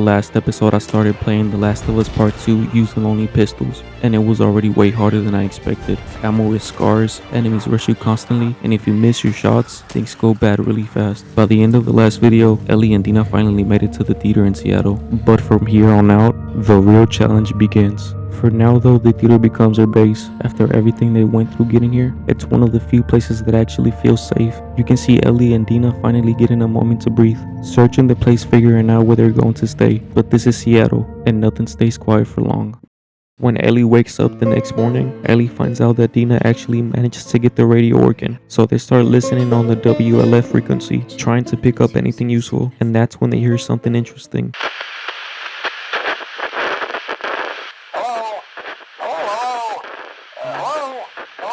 last episode I started playing The Last of Us Part 2 using only pistols, and it was already way harder than I expected. Ammo is scarce, enemies rush you constantly, and if you miss your shots, things go bad really fast. By the end of the last video, Ellie and Dina finally made it to the theater in Seattle, but from here on out, the real challenge begins. For now though, the theater becomes our base. After everything they went through getting here, it's one of the few places that actually feels safe. You can see Ellie and Dina finally getting a moment to breathe, searching the place, figuring out where they're going to stay. But this is Seattle, and nothing stays quiet for long. When Ellie wakes up the next morning, Ellie finds out that Dina actually managed to get the radio working. So they start listening on the WLF frequency, trying to pick up anything useful, and that's when they hear something interesting.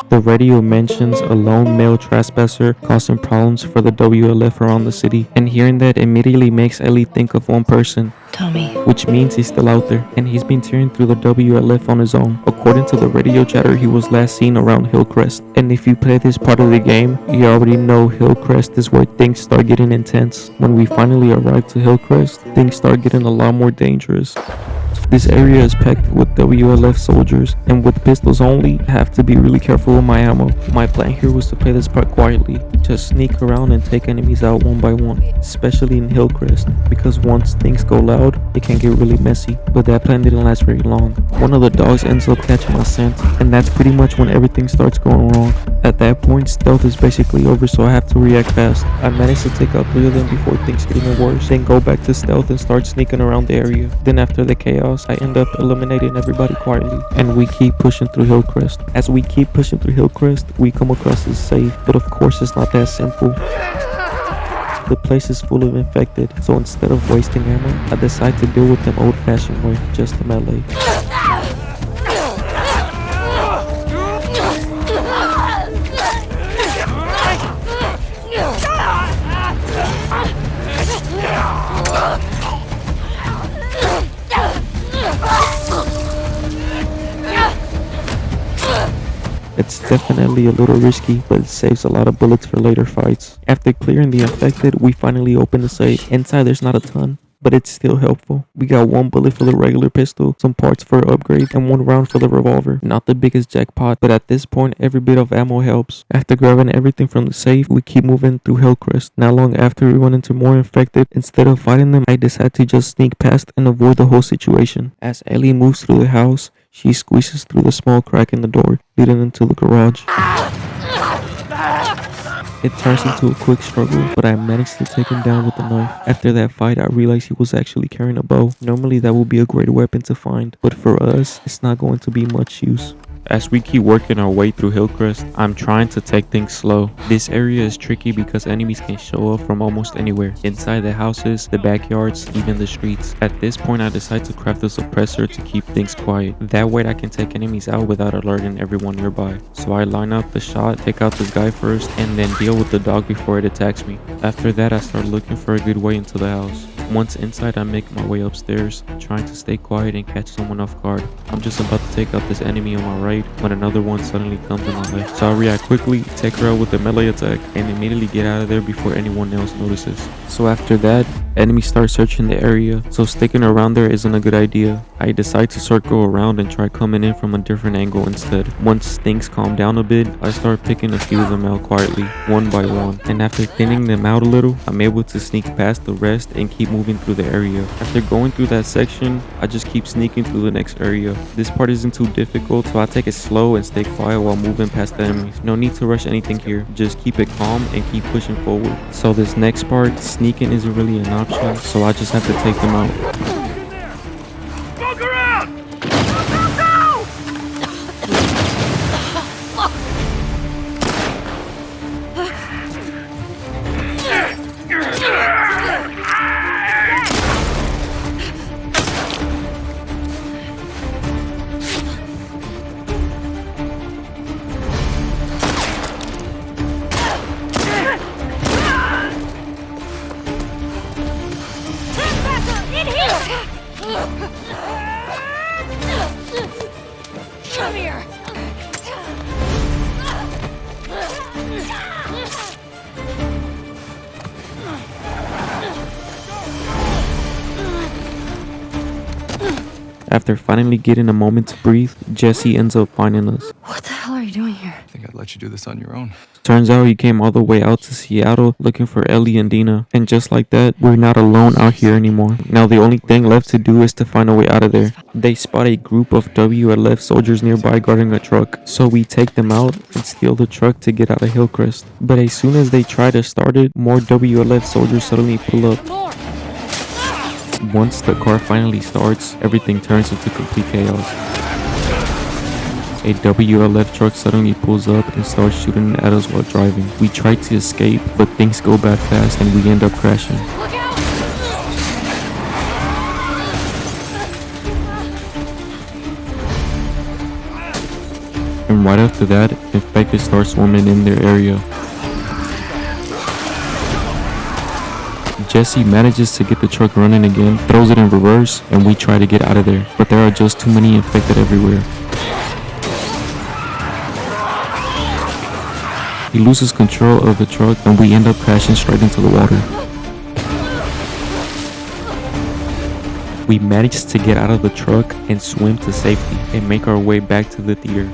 The radio mentions a lone male trespasser causing problems for the WLF around the city, and hearing that immediately makes Ellie think of one person, Tommy. which means he's still out there, and he's been tearing through the WLF on his own. According to the radio chatter, he was last seen around Hillcrest, and if you play this part of the game, you already know Hillcrest is where things start getting intense. When we finally arrive to Hillcrest, things start getting a lot more dangerous. This area is packed with WLF soldiers, and with pistols only, I have to be really careful with my ammo. My plan here was to play this part quietly, just sneak around and take enemies out one by one, especially in Hillcrest, because once things go loud, it can get really messy. But that plan didn't last very long. One of the dogs ends up catching my scent, and that's pretty much when everything starts going wrong. At that point, stealth is basically over, so I have to react fast. I managed to take out 3 of them before things get even worse, then go back to stealth and start sneaking around the area. Then after the chaos, I end up eliminating everybody quietly, and we keep pushing through Hillcrest. As we keep pushing through Hillcrest, we come across as safe, but of course it's not that simple. The place is full of infected, so instead of wasting ammo, I decide to deal with them old-fashioned way, just a melee. It's definitely a little risky, but it saves a lot of bullets for later fights. After clearing the infected, we finally open the safe. Inside there's not a ton, but it's still helpful. We got 1 bullet for the regular pistol, some parts for upgrade, and 1 round for the revolver. Not the biggest jackpot, but at this point every bit of ammo helps. After grabbing everything from the safe, we keep moving through Hillcrest. Not long after we run into more infected, instead of fighting them, I decide to just sneak past and avoid the whole situation. As Ellie moves through the house, she squeezes through the small crack in the door, leading into the garage. It turns into a quick struggle, but I managed to take him down with a knife. After that fight, I realized he was actually carrying a bow. Normally that would be a great weapon to find, but for us, it's not going to be much use. As we keep working our way through Hillcrest, I'm trying to take things slow. This area is tricky because enemies can show up from almost anywhere. Inside the houses, the backyards, even the streets. At this point, I decide to craft a suppressor to keep things quiet. That way I can take enemies out without alerting everyone nearby. So I line up the shot, take out this guy first, and then deal with the dog before it attacks me. After that, I start looking for a good way into the house. Once inside, I make my way upstairs, trying to stay quiet and catch someone off guard. I'm just about to take out this enemy on my right when another one suddenly comes in my left. So I react quickly, take her out with a melee attack, and immediately get out of there before anyone else notices. So after that, enemies start searching the area, so sticking around there isn't a good idea. I decide to circle around and try coming in from a different angle instead. Once things calm down a bit, I start picking a few of them out quietly, one by one. And after thinning them out a little, I'm able to sneak past the rest and keep moving through the area. After going through that section, I just keep sneaking through the next area. This part isn't too difficult, so I take it slow and stay quiet while moving past the enemies. No need to rush anything here, just keep it calm and keep pushing forward. So this next part, sneaking isn't really an option, so I just have to take them out. In here! After finally getting a moment to breathe, Jesse ends up finding us. What the hell are you doing here? I think I'd let you do this on your own. Turns out he came all the way out to Seattle looking for Ellie and Dina. And just like that, we're not alone out here anymore. Now the only thing left to do is to find a way out of there. They spot a group of WLF soldiers nearby guarding a truck. So we take them out and steal the truck to get out of Hillcrest. But as soon as they try to start it, more WLF soldiers suddenly pull up. Once the car finally starts, everything turns into complete chaos. A WLF truck suddenly pulls up and starts shooting at us while driving. We try to escape, but things go bad fast and we end up crashing. Look out! And right after that, infected start swarming in their area. Jesse manages to get the truck running again, throws it in reverse, and we try to get out of there. But there are just too many infected everywhere. He loses control of the truck and we end up crashing straight into the water. We managed to get out of the truck and swim to safety and make our way back to the theater.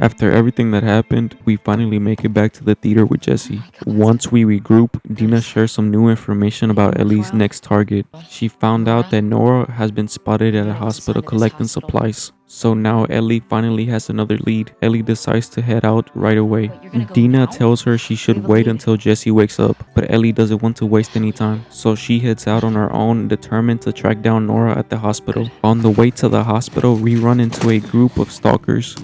After everything that happened, we finally make it back to the theater with Jesse. Once we regroup, Dina shares some new information about Ellie's next target. She found out that Nora has been spotted at a hospital collecting supplies. So now Ellie finally has another lead. Ellie decides to head out right away. Dina tells her she should wait until Jesse wakes up, but Ellie doesn't want to waste any time. So she heads out on her own, determined to track down Nora at the hospital. On the way to the hospital, we run into a group of stalkers.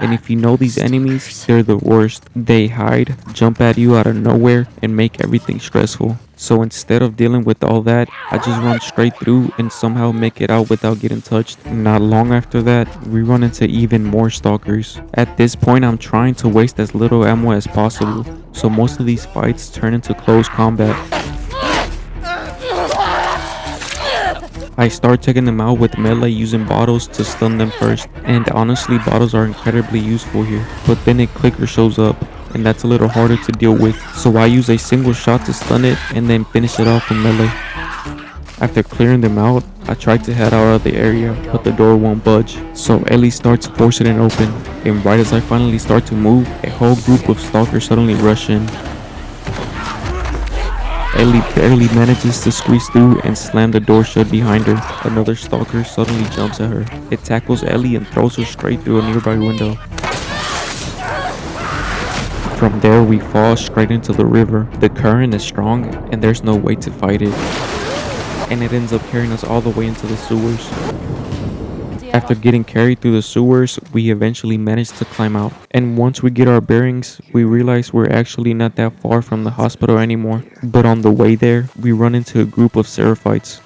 And if you know these enemies, they're the worst. They hide, jump at you out of nowhere, and make everything stressful. So instead of dealing with all that, I just run straight through and somehow make it out without getting touched. Not long after that, we run into even more stalkers. At this point, I'm trying to waste as little ammo as possible, so most of these fights turn into close combat. I start taking them out with melee using bottles to stun them first, and honestly bottles are incredibly useful here, but then a clicker shows up and that's a little harder to deal with, so I use a single shot to stun it and then finish it off with melee. After clearing them out, I try to head out of the area, but the door won't budge, so Ellie starts forcing it open, and right as I finally start to move, a whole group of stalkers suddenly rush in. Ellie barely manages to squeeze through and slam the door shut behind her. Another stalker suddenly jumps at her. It tackles Ellie and throws her straight through a nearby window. From there, we fall straight into the river. The current is strong and there's no way to fight it. And it ends up carrying us all the way into the sewers. After getting carried through the sewers, we eventually managed to climb out. And once we get our bearings, we realize we're actually not that far from the hospital anymore. But on the way there, we run into a group of Seraphites.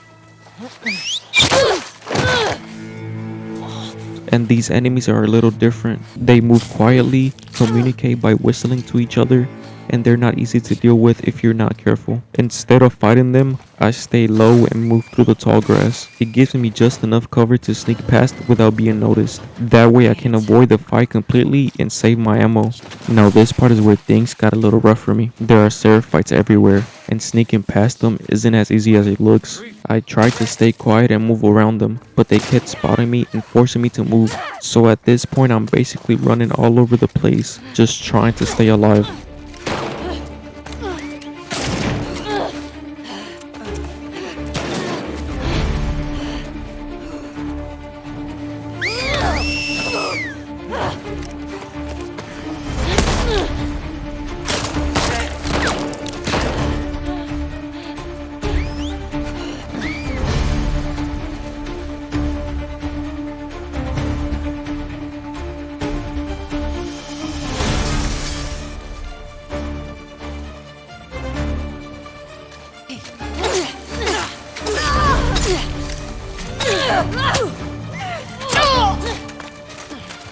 And these enemies are a little different. They move quietly, communicate by whistling to each other, and they're not easy to deal with if you're not careful. Instead of fighting them, I stay low and move through the tall grass. It gives me just enough cover to sneak past without being noticed. That way I can avoid the fight completely and save my ammo. Now this part is where things got a little rough for me. There are Seraphites everywhere, and sneaking past them isn't as easy as it looks. I tried to stay quiet and move around them, but they kept spotting me and forcing me to move. So at this point I'm basically running all over the place, just trying to stay alive.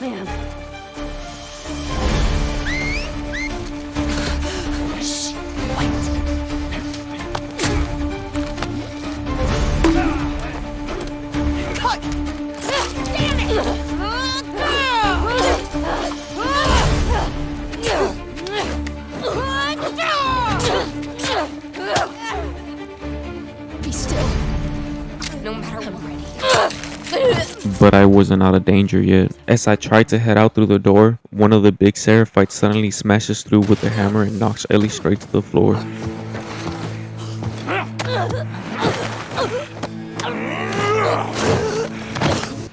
Man. no matter what. But I wasn't out of danger yet. As I tried to head out through the door, one of the big Seraphites suddenly smashes through with a hammer and knocks Ellie straight to the floor.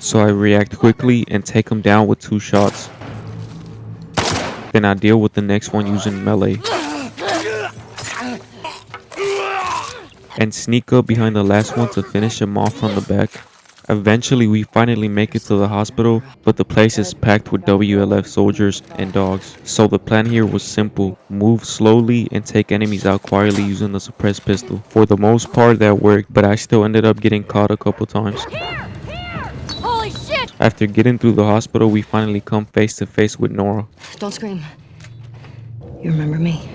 So I react quickly and take him down with 2 shots. Then I deal with the next one using melee. And sneak up behind the last one to finish him off from the back. Eventually we finally make it to the hospital, but the place is packed with WLF soldiers and dogs. So the plan here was simple: move slowly and take enemies out quietly using the suppressed pistol. For the most part that worked, but I still ended up getting caught a couple times. Holy shit! After getting through the hospital, we finally come face to face with Nora. Don't scream. You remember me?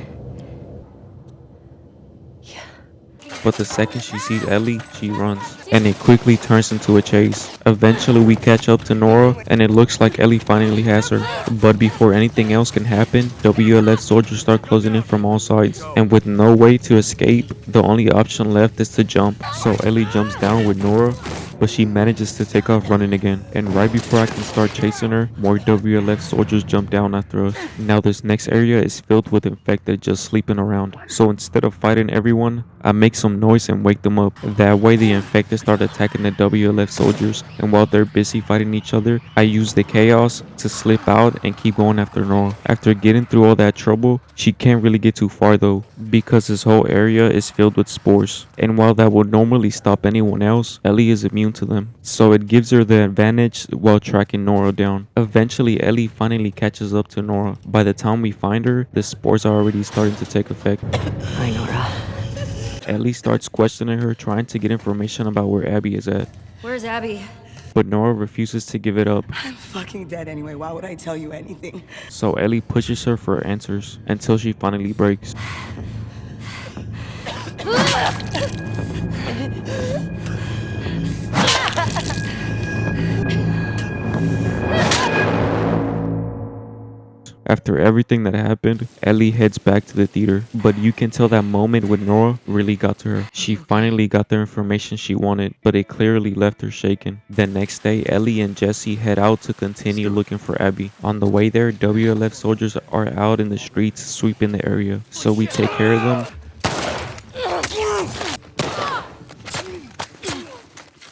But the second she sees Ellie, she runs, and it quickly turns into a chase. Eventually we catch up to Nora, and it looks like Ellie finally has her. But before anything else can happen, WLF soldiers start closing in from all sides, and with no way to escape, the only option left is to jump. So Ellie jumps down with Nora, but she manages to take off running again. And right before I can start chasing her, more WLF soldiers jump down after us. Now this next area is filled with infected just sleeping around. So instead of fighting everyone, I make some noise and wake them up. That way the infected start attacking the WLF soldiers, and while they're busy fighting each other, I use the chaos to slip out and keep going after Nora. After getting through all that trouble, she can't really get too far though, because this whole area is filled with spores. And while that would normally stop anyone else, Ellie is immune to them. So it gives her the advantage while tracking Nora down. Eventually Ellie finally catches up to Nora. By the time we find her, the spores are already starting to take effect. Hi, Nora. Ellie starts questioning her, trying to get information about where Abby is at. Where's Abby? But Nora refuses to give it up. I'm fucking dead anyway. Why would I tell you anything? So Ellie pushes her for answers until she finally breaks. After everything that happened, Ellie heads back to the theater, but you can tell that moment with Nora really got to her. She finally got the information she wanted, but it clearly left her shaken. The next day, Ellie and Jesse head out to continue looking for Abby. On the way there, WLF soldiers are out in the streets sweeping the area, so we take care of them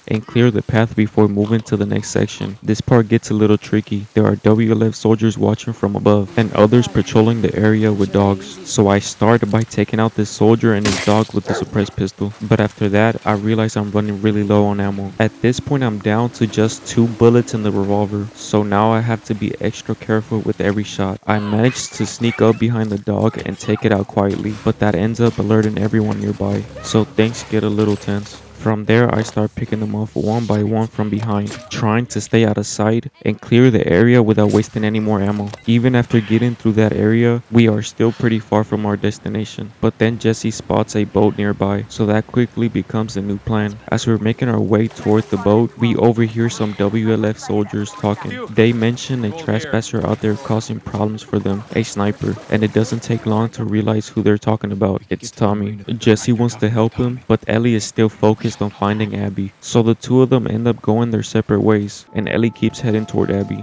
and clear the path before moving to the next section. This part gets a little tricky. There are WLF soldiers watching from above and others patrolling the area with dogs. So I start by taking out this soldier and his dog with the suppressed pistol. But after that, I realize I'm running really low on ammo. At this point, I'm down to just 2 bullets in the revolver. So now I have to be extra careful with every shot. I managed to sneak up behind the dog and take it out quietly, but that ends up alerting everyone nearby. So things get a little tense. From there, I start picking them off one by one from behind, trying to stay out of sight and clear the area without wasting any more ammo. Even after getting through that area, we are still pretty far from our destination. But then Jesse spots a boat nearby, so that quickly becomes a new plan. As we're making our way toward the boat, we overhear some WLF soldiers talking. They mention a trespasser out there causing problems for them, a sniper, and it doesn't take long to realize who they're talking about. It's Tommy. Jesse wants to help him, but Ellie is still focused on finding Abby. So the two of them end up going their separate ways, and Ellie keeps heading toward Abby.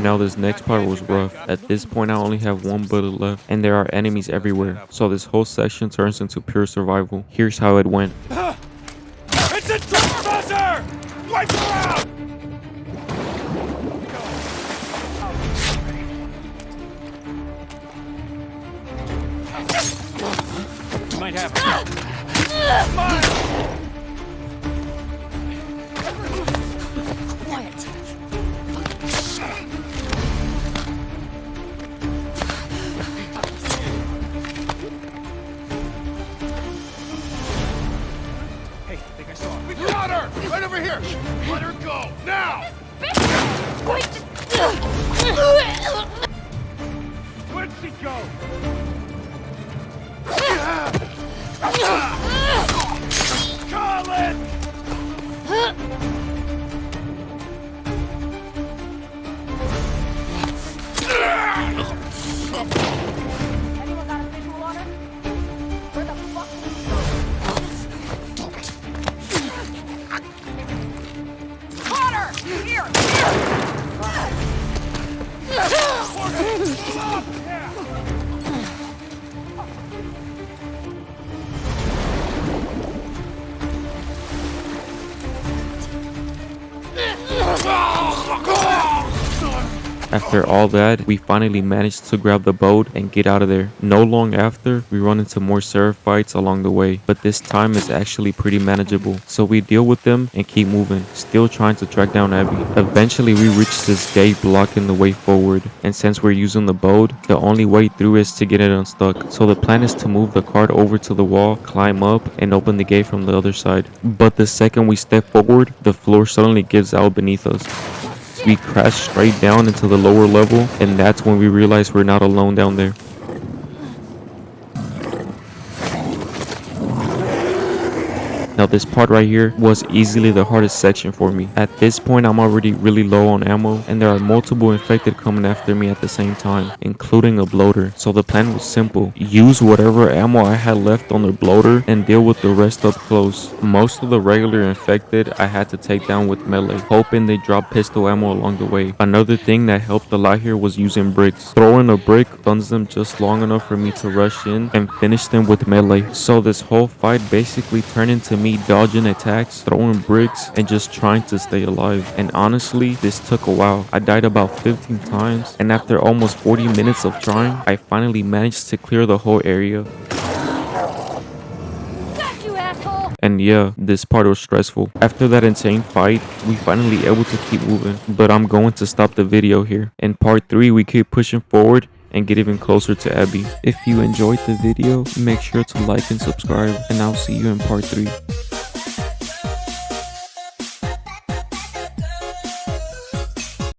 Now this next part was rough. At this point I only have 1 bullet left, and there are enemies everywhere. So this whole section turns into pure survival. Here's how it went. It's a trespasser! Wipe her out! Might have Quiet. Hey, I think I saw her. We got her! Right over here! Let her go! Now! Wait, Where'd she go? Call it! Anyone got a visual on her? Where the fuck did he go? Here! After all that, we finally managed to grab the boat and get out of there. No long after, we run into more Seraphites along the way, but this time is actually pretty manageable. So we deal with them and keep moving, still trying to track down Abby. Eventually, we reach this gate blocking the way forward, and since we're using the boat, the only way through is to get it unstuck. So the plan is to move the cart over to the wall, climb up, and open the gate from the other side. But the second we step forward, the floor suddenly gives out beneath us. We crash straight down into the lower level, and that's when we realize we're not alone down there. Now this part right here was easily the hardest section for me. At this point I'm already really low on ammo, and there are multiple infected coming after me at the same time, including a bloater. So the plan was simple: use whatever ammo I had left on the bloater and deal with the rest up close. Most of the regular infected I had to take down with melee, hoping they drop pistol ammo along the way. Another thing that helped a lot here was using bricks. Throwing a brick stuns them just long enough for me to rush in and finish them with melee. So this whole fight basically turned into me dodging attacks, throwing bricks, and just trying to stay alive. And honestly, this took a while. I died about 15 times, and after almost 40 minutes of trying, I finally managed to clear the whole area. Got you, asshole! And yeah, this part was stressful. After that insane fight, we finally able to keep moving. But I'm going to stop the video here. In part 3, we keep pushing forward and get even closer to Abby. If you enjoyed the video, make sure to like and subscribe, and I'll see you in part 3.